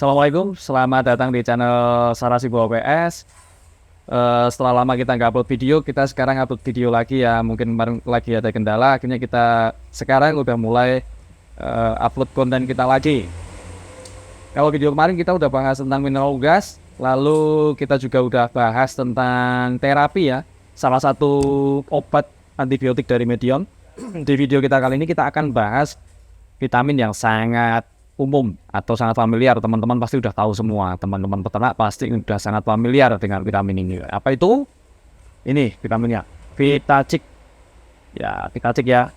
Assalamualaikum, selamat datang di channel Sarasibo PS. Setelah lama kita nggak upload video, kita sekarang upload video lagi ya. Mungkin kemarin lagi ada kendala, akhirnya kita sekarang udah mulai upload konten kita lagi. Kalau video kemarin kita udah bahas tentang mineral gas, lalu kita juga udah bahas tentang terapi ya, salah satu obat antibiotik dari Medion. Di video kita kali ini kita akan bahas vitamin yang sangat umum atau sangat familiar. Teman-teman pasti udah tahu semua. Teman-teman peternak pasti udah sangat familiar dengan vitamin ini. Apa itu? Ini vitaminnya, Vitacik. Ya, Vitacik ya.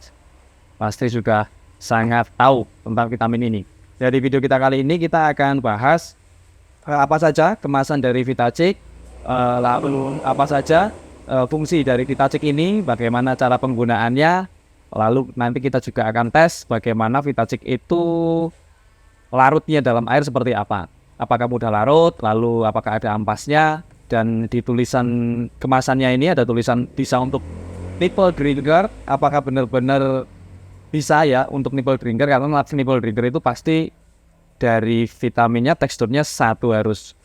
Pasti juga sangat tahu tentang vitamin ini. Dari video kita kali ini kita akan bahas apa saja kemasan dari Vitacik, lalu apa saja fungsi dari Vitacik ini, bagaimana cara penggunaannya. Lalu nanti kita juga akan tes bagaimana Vitacik itu larutnya dalam air seperti apa. Apakah mudah larut, lalu apakah ada ampasnya, dan di tulisan kemasannya ini ada tulisan bisa untuk nipple drinker. Apakah benar-benar bisa ya untuk nipple drinker, karena nipple drinker itu pasti dari vitaminnya teksturnya satu harus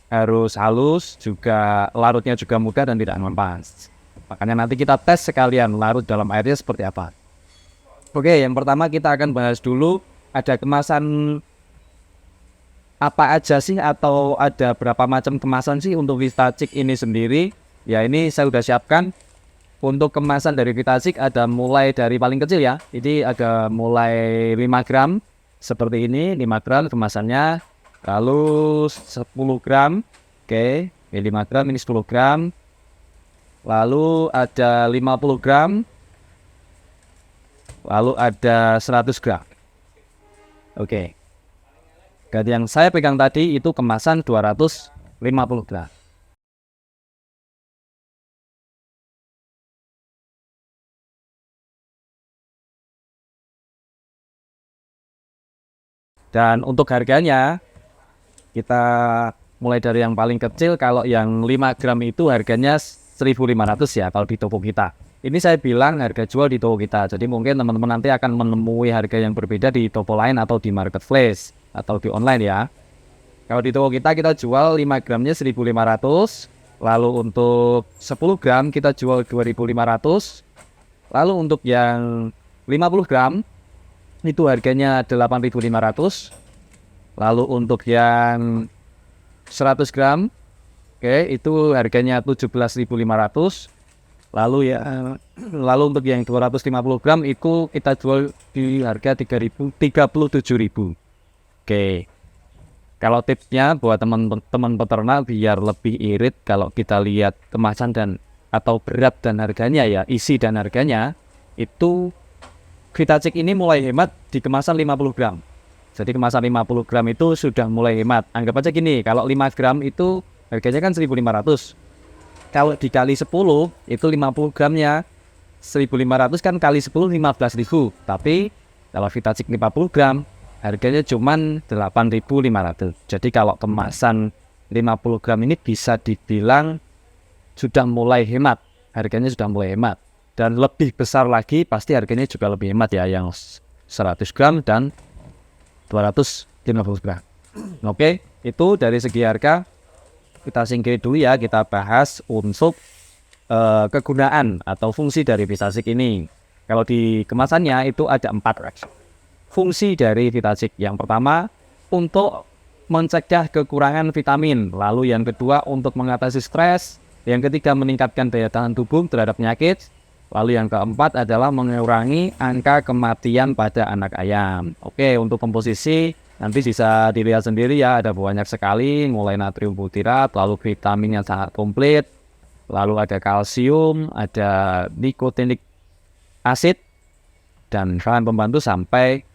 halus, juga larutnya juga mudah dan tidak ampas. Makanya nanti kita tes sekalian larut dalam airnya seperti apa. Oke, yang pertama kita akan bahas dulu ada kemasan apa aja sih, atau ada berapa macam kemasan sih untuk Vitacik ini sendiri. Ya, ini saya udah siapkan. Untuk kemasan dari Vitacik ada mulai dari paling kecil ya. Jadi ada mulai 5 gram seperti ini, 5 gram kemasannya. Lalu 10 gram. Oke, ini 5 gram, ini 10 gram. Lalu ada 50 gram. Lalu ada 100 gram. Oke. Dan yang saya pegang tadi itu kemasan 250 gram. Dan untuk harganya, kita mulai dari yang paling kecil. Kalau yang 5 gram itu harganya 1.500 ya kalau di toko kita. Ini saya bilang harga jual di toko kita. Jadi mungkin teman-teman nanti akan menemui harga yang berbeda di toko lain atau di marketplace atau di online ya. Kalau di toko kita jual 5 gramnya 1.500. Lalu untuk 10 gram kita jual 2.500. Lalu untuk yang 50 gram itu harganya 8.500. Lalu untuk yang 100 gram, oke, itu harganya 17.500. Lalu untuk yang 250 gram itu kita jual di harga 37.000. Oke. Kalau tipsnya buat teman-teman peternak biar lebih irit kalau kita lihat kemasan dan atau berat dan harganya ya, isi dan harganya, itu Vitacik ini mulai hemat di kemasan 50 gram. Jadi kemasan 50 gram itu sudah mulai hemat. Anggap aja gini, kalau 5 gram itu harganya kan 1.500. Kalau dikali 10 itu 50 gramnya 1.500 kan kali 10 15.000. Tapi kalau Vitacik 50 gram harganya cuman 8.500. Jadi kalau kemasan 50 gram ini bisa dibilang sudah mulai hemat. Harganya sudah mulai hemat. Dan lebih besar lagi pasti harganya juga lebih hemat ya, yang 100 gram dan 250 gram. Oke, itu dari segi harga. Kita singkiri dulu ya, kita bahas untuk kegunaan atau fungsi dari Vitacik ini. Kalau di kemasannya itu ada 4 fungsi dari Vitacik. Yang pertama untuk mencegah kekurangan vitamin, lalu yang kedua untuk mengatasi stres, yang ketiga meningkatkan daya tahan tubuh terhadap penyakit, lalu yang keempat adalah mengurangi angka kematian pada anak ayam. Oke, untuk komposisi nanti bisa dilihat sendiri ya, ada banyak sekali, mulai natrium butirat, lalu vitamin yang sangat komplit, lalu ada kalsium, ada nikotinic acid, dan bahan pembantu sampai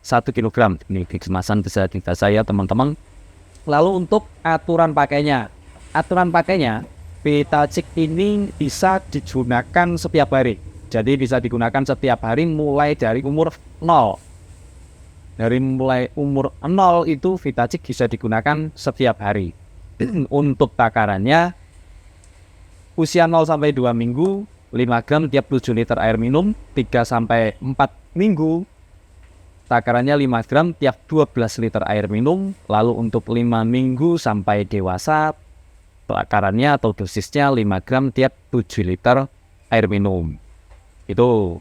1 kg. Ini di kemasan bisa dilihat saya teman-teman. Lalu untuk aturan pakainya, Vitacik ini bisa digunakan setiap hari. Jadi bisa digunakan setiap hari mulai dari umur 0. Dari mulai umur 0 itu Vitacik bisa digunakan setiap hari. Untuk takarannya usia 0 sampai 2 minggu 5 gram tiap 7 liter air minum, 3 sampai 4 minggu takarannya 5 gram tiap 12 liter air minum. Lalu untuk 5 minggu sampai dewasa, takarannya atau dosisnya 5 gram tiap 7 liter air minum. Itu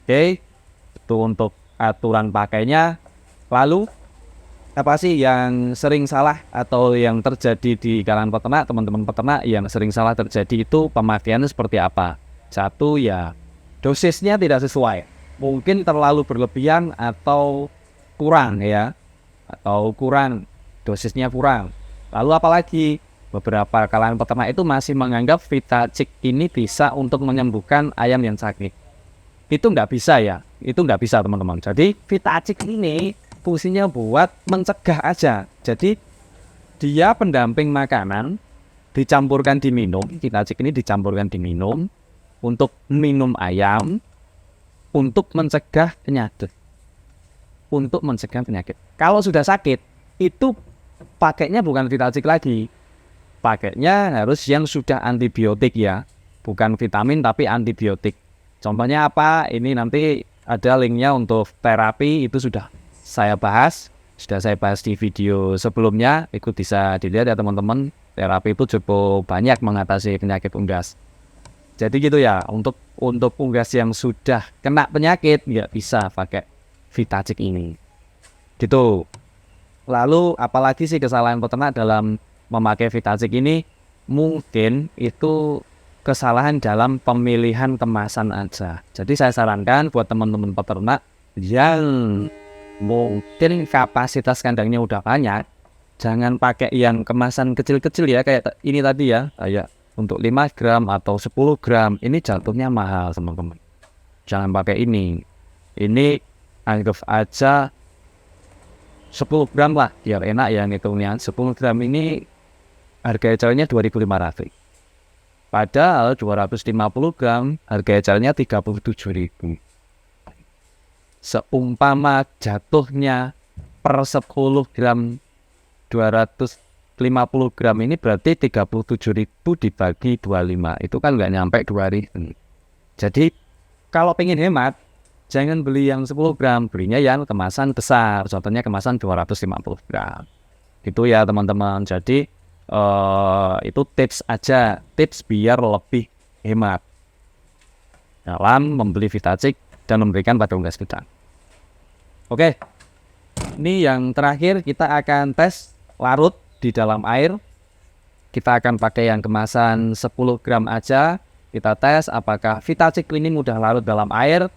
oke. Itu untuk aturan pakainya. Lalu apa sih yang sering salah atau yang terjadi di kalangan peternak, teman-teman peternak yang sering salah terjadi itu pemakaiannya seperti apa? Satu ya, dosisnya tidak sesuai, mungkin terlalu berlebihan atau kurang ya, atau kurang, dosisnya kurang. Lalu apalagi beberapa kalangan peternak itu masih menganggap Vitacik ini bisa untuk menyembuhkan ayam yang sakit. Itu nggak bisa ya, itu nggak bisa teman-teman. Jadi Vitacik ini fungsinya buat mencegah aja. Jadi dia pendamping makanan, dicampurkan diminum. Vitacik ini dicampurkan diminum untuk minum ayam, untuk mencegah penyakit. Untuk mencegah penyakit. Kalau sudah sakit, itu pakainya bukan Vitacik lagi. Pakainya harus yang sudah antibiotik ya. Bukan vitamin tapi antibiotik. Contohnya apa? Ini nanti ada linknya untuk terapi, itu sudah saya bahas di video sebelumnya. Ikut bisa dilihat ya teman-teman. Terapi itu cukup banyak mengatasi penyakit unggas. Jadi gitu ya, untuk unggas yang sudah kena penyakit nggak bisa pakai Vitacik ini. Gitu. Lalu apalagi sih kesalahan peternak dalam memakai Vitacik ini? Mungkin itu kesalahan dalam pemilihan kemasan aja. Jadi saya sarankan buat teman-teman peternak yang mungkin kapasitas kandangnya udah banyak, jangan pakai yang kemasan kecil-kecil ya, kayak ini tadi ya, kayak untuk 5 gram atau 10 gram, ini jatuhnya mahal teman-teman. Jangan pakai ini. Ini anggap aja 10 gram lah, biar enak ya ngitungnya. 10 gram ini harga ecarannya 2.500. Padahal 250 gram harga ecarannya 37.000. Seumpama jatuhnya per 10 gram 250 gram ini berarti 37.000 dibagi 25. Itu kan nggak nyampe 2.000. Jadi kalau pengen hemat, jangan beli yang 10 gram, belinya yang kemasan besar. Contohnya kemasan 250 gram. Itu ya teman-teman. Jadi itu tips aja, tips biar lebih hemat dalam membeli Vitacik dan memberikan pada unggas kita. Oke, ini yang terakhir kita akan tes larut di dalam air. Kita akan pakai yang kemasan 10 gram aja. Kita tes apakah Vitacik ini mudah larut dalam air.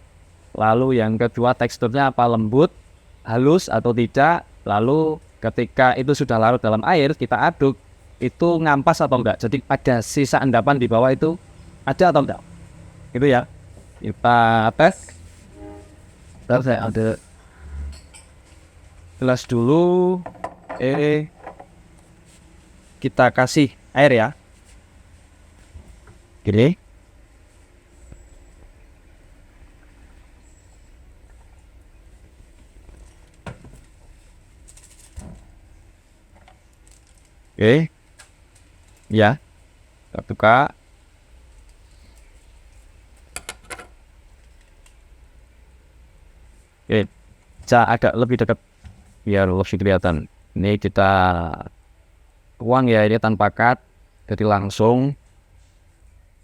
Lalu yang kedua, teksturnya apa, lembut, halus atau tidak. Lalu ketika itu sudah larut dalam air, kita aduk, itu ngampas atau enggak. Jadi ada sisa endapan di bawah itu ada atau enggak. Itu ya. Kita tes. Ntar saya ada gelas dulu. Kita kasih air ya. Gini. Oke. Ya, kita buka. Oke, agak lebih dekat biar lebih kelihatan. Ini kita tuang ya, ini tanpa cut, jadi langsung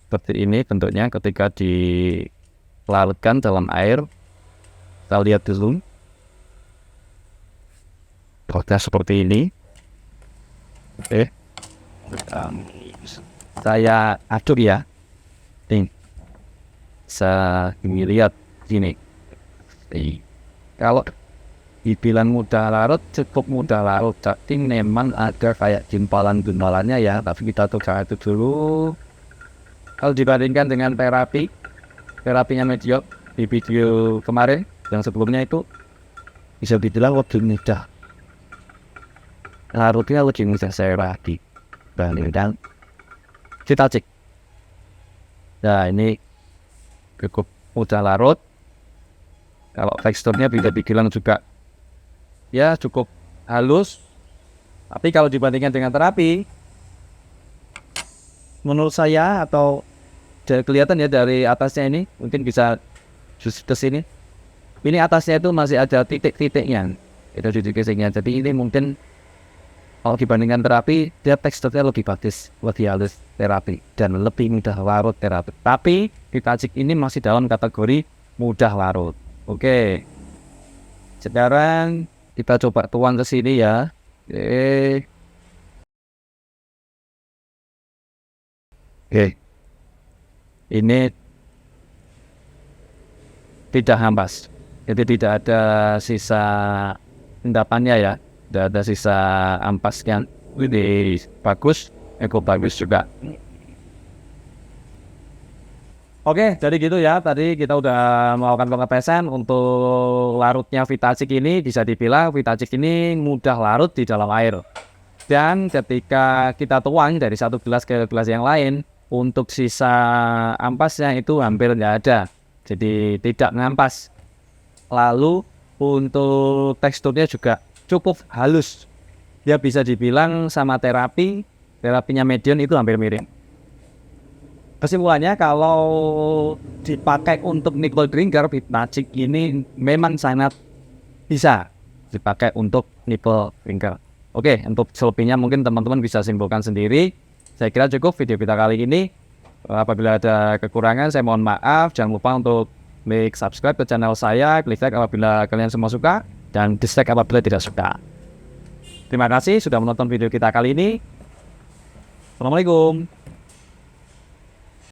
seperti ini bentuknya ketika dilarutkan dalam air. Kita lihat dulu. Proses seperti ini. Oke. Saya aduk ya. Nih. Saya lihat sini. Kalau dibilang mudah larut, cukup mudah larut. Tapi memang ada kayak gumpalan-gumpalannya ya. Tapi kita coba itu dulu. Kalau dibandingkan dengan terapinya Medio di video kemarin yang sebelumnya itu bisa dibilang lebih mudah. Larutnya lebih mudah saya lagi. Dan Vitacik. Nah ini cukup mudah larut. Kalau teksturnya bisa dibilang juga ya cukup halus. Tapi kalau dibandingkan dengan terapi, menurut saya atau kelihatan ya dari atasnya ini, mungkin bisa ke sini. Ini atasnya itu masih ada titik-titiknya, itu titik casingnya. Jadi ini mungkin kalau dibandingkan terapi, dia teksturnya lebih bagus, lebih halus terapi dan lebih mudah larut terapi. Tapi Vitachic ini masih dalam kategori mudah larut. Oke, sekarang kita coba tuang ke sini ya. Oke, ini tidak hampas, jadi tidak ada sisa endapannya ya, tidak ada sisa ampasnya. Ini bagus, bagus juga. Oke, jadi gitu ya. Tadi kita udah melakukan pengetesan untuk larutnya Vitachic ini. Bisa dibilang Vitachic ini mudah larut di dalam air. Dan ketika kita tuang dari satu gelas ke gelas yang lain, untuk sisa ampasnya itu hampir nggak ada. Jadi tidak ngampas. Lalu untuk teksturnya juga cukup halus. Ya bisa dibilang sama terapinya Medion itu hampir mirip. Kesimpulannya kalau dipakai untuk nipple drinker, Vitachic ini memang sangat bisa dipakai untuk nipple drinker. Oke, untuk selebihnya mungkin teman-teman bisa simpulkan sendiri. Saya kira cukup video kita kali ini. Apabila ada kekurangan saya mohon maaf. Jangan lupa untuk klik subscribe ke channel saya, klik like apabila kalian semua suka, dan dislike apabila tidak suka. Terima kasih sudah menonton video kita kali ini. Assalamualaikum.